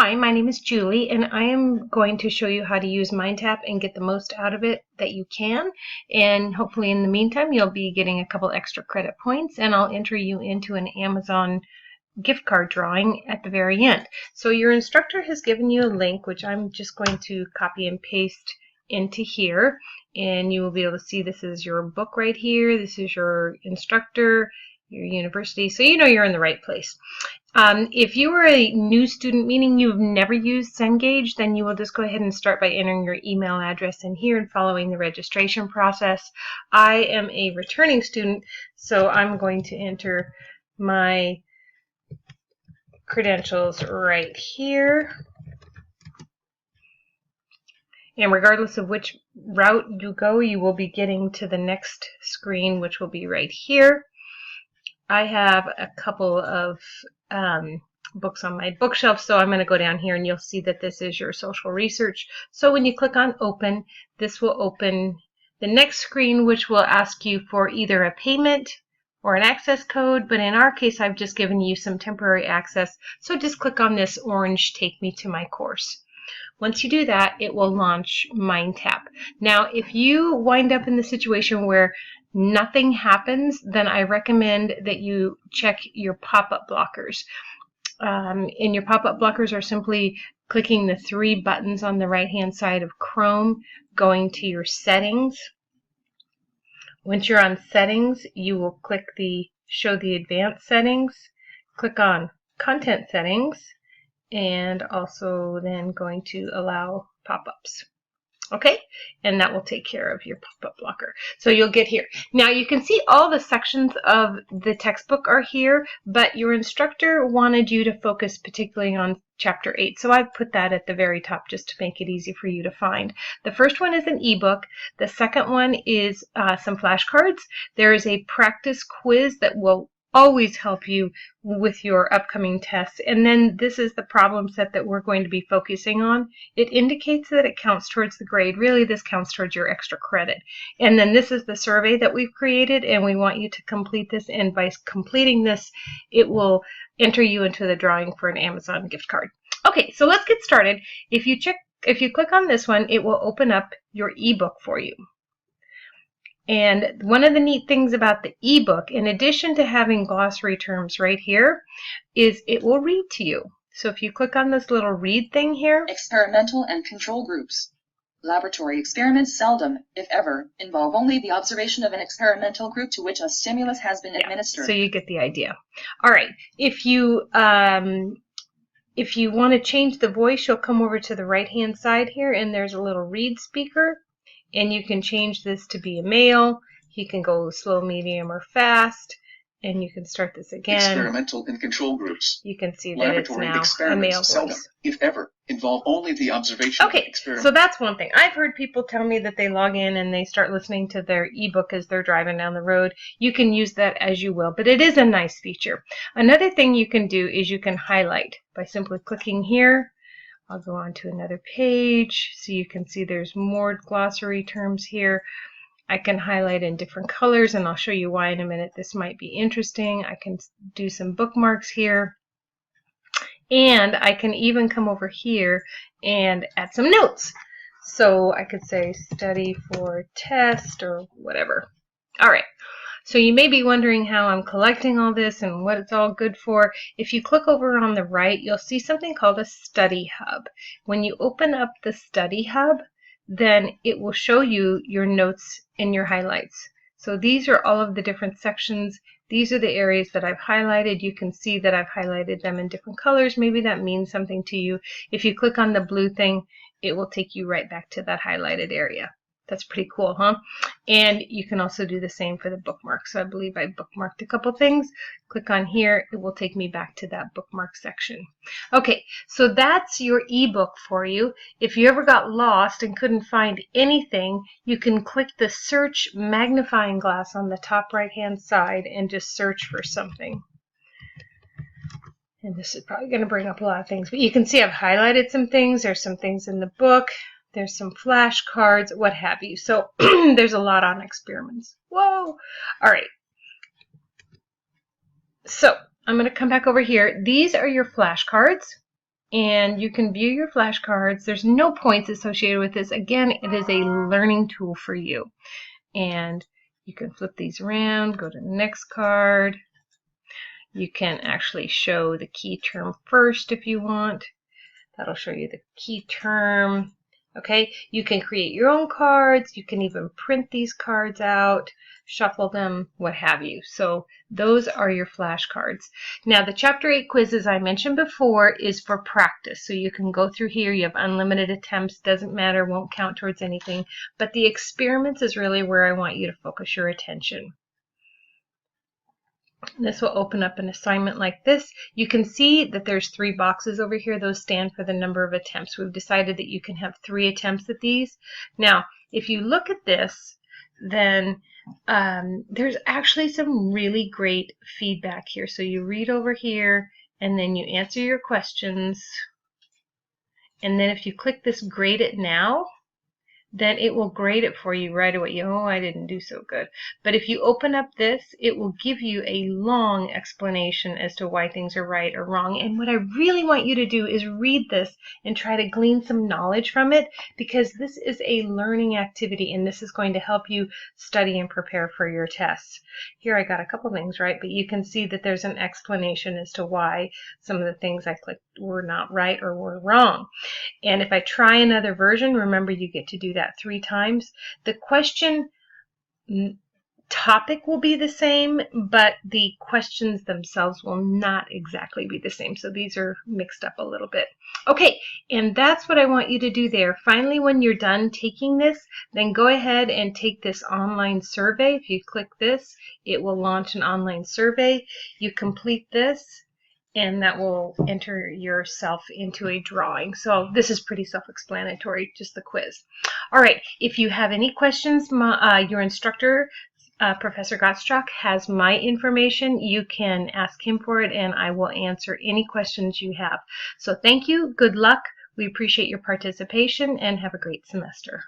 Hi, my name is Julie, and I am going to show you how to use MindTap and get the most out of it that you can. And hopefully in the meantime, you'll be getting a couple extra credit points, and I'll enter you into an Amazon gift card drawing at the very end. So your instructor has given you a link, which I'm just going to copy and paste into here. And you will be able to see this is your book right here. This is your instructor, your university. So you know you're in the right place. If you are a new student, meaning you've never used Cengage, then you will just go ahead and start by entering your email address in here and following the registration process. I am a returning student, so I'm going to enter my credentials right here. And regardless of which route you go, you will be getting to the next screen, which will be right here. I have a couple of books on my bookshelf, so I'm going to go down here and you'll see that this is your social research. So when you click on open, this will open the next screen, which will ask you for either a payment or an access code, but in our case I've just given you some temporary access, so just click on this orange take me to my course. Once you do that, it will launch MindTap. Now if you wind up in the situation where nothing happens, then I recommend that you check your pop-up blockers. And your pop-up blockers are simply clicking the three buttons on the right-hand side of Chrome, going to your settings. Once you're on settings, you will click the show the advanced settings, click on content settings, and also then going to allow pop-ups. Okay, and that will take care of your pop-up blocker. So you'll get here. Now you can see all the sections of the textbook are here, but your instructor wanted you to focus particularly on chapter 8. So I've put that at the very top just to make it easy for you to find. The first one is an ebook. The second one is some flashcards. There is a practice quiz that will always help you with your upcoming tests. And then this is the problem set that we're going to be focusing on. It indicates that it counts towards the grade. Really, this counts towards your extra credit. And then this is the survey that we've created, and we want you to complete this. And by completing this, it will enter you into the drawing for an Amazon gift card. Okay, so let's get started. If you click on this one, it will open up your ebook for you. And one of the neat things about the ebook, in addition to having glossary terms right here, is it will read to you. So if you click on this little read thing here. Experimental and control groups. Laboratory experiments seldom, if ever, involve only the observation of an experimental group to which a stimulus has been administered. So you get the idea. All right. If you want to change the voice, you'll come over to the right-hand side here, and there's a little read speaker. And you can change this to be a male. You can go slow, medium, or fast. And you can start this again. Experimental and control groups. You can see that it's now a male seldom, voice. if ever, involve only the observation of experiment. So that's one thing. I've heard people tell me that they log in and they start listening to their ebook as they're driving down the road. You can use that as you will, but it is a nice feature. Another thing you can do is you can highlight by simply clicking here. I'll go on to another page so you can see there's more glossary terms here. I can highlight in different colors, and I'll show you why in a minute. This might be interesting. I can do some bookmarks here. And I can even come over here and add some notes. So I could say study for test or whatever. All right. So you may be wondering how I'm collecting all this and what it's all good for. If you click over on the right, you'll see something called a study hub. When you open up the study hub, then it will show you your notes and your highlights. So these are all of the different sections. These are the areas that I've highlighted. You can see that I've highlighted them in different colors. Maybe that means something to you. If you click on the blue thing, it will take you right back to that highlighted area. That's pretty cool, huh? And you can also do the same for the bookmark. So I believe I bookmarked a couple things. Click on here. It will take me back to that bookmark section. Okay, so that's your ebook for you. If you ever got lost and couldn't find anything, you can click the search magnifying glass on the top right-hand side and just search for something. And this is probably going to bring up a lot of things, but you can see I've highlighted some things. There's some things in the book. There's some flashcards, what have you. So there's a lot on experiments. Whoa! All right. So I'm going to come back over here. These are your flashcards. and you can view your flashcards. There's no points associated with this. Again, it is a learning tool for you. And you can flip these around, go to the next card. You can actually show the key term first if you want. That'll show you the key term. Okay, you can create your own cards. You can even print these cards out, shuffle them, what have you. So those are your flashcards. Now the Chapter 8 quiz, as I mentioned before, is for practice. So you can go through here. You have unlimited attempts. Doesn't matter, won't count towards anything. But the experiments is really where I want you to focus your attention. This will open up an assignment like this. You can see that there's 3 boxes over here. Those stand for the number of attempts. We've decided that you can have 3 attempts at these. Now, if you look at this, then there's actually some really great feedback here. So you read over here, and then you answer your questions. And then if you click this Grade It Now, then it will grade it for you right away. Oh, I didn't do so good. But if you open up this, it will give you a long explanation as to why things are right or wrong. And what I really want you to do is read this and try to glean some knowledge from it, because this is a learning activity and this is going to help you study and prepare for your tests. Here I got a couple things right, but you can see that there's an explanation as to why some of the things I clicked were not right or were wrong. And if I try another version, remember you get to do that 3 times. The question topic will be the same, but the questions themselves will not exactly be the same. So these are mixed up a little bit. Okay, and that's what I want you to do there. Finally, when you're done taking this, then go ahead and take this online survey. If you click this, it will launch an online survey. You complete this, and that will enter yourself into a drawing. So this is pretty self-explanatory, just the quiz. All right, if you have any questions, your instructor, Professor Gottschalk, has my information. You can ask him for it, and I will answer any questions you have. So thank you, good luck. We appreciate your participation, and have a great semester.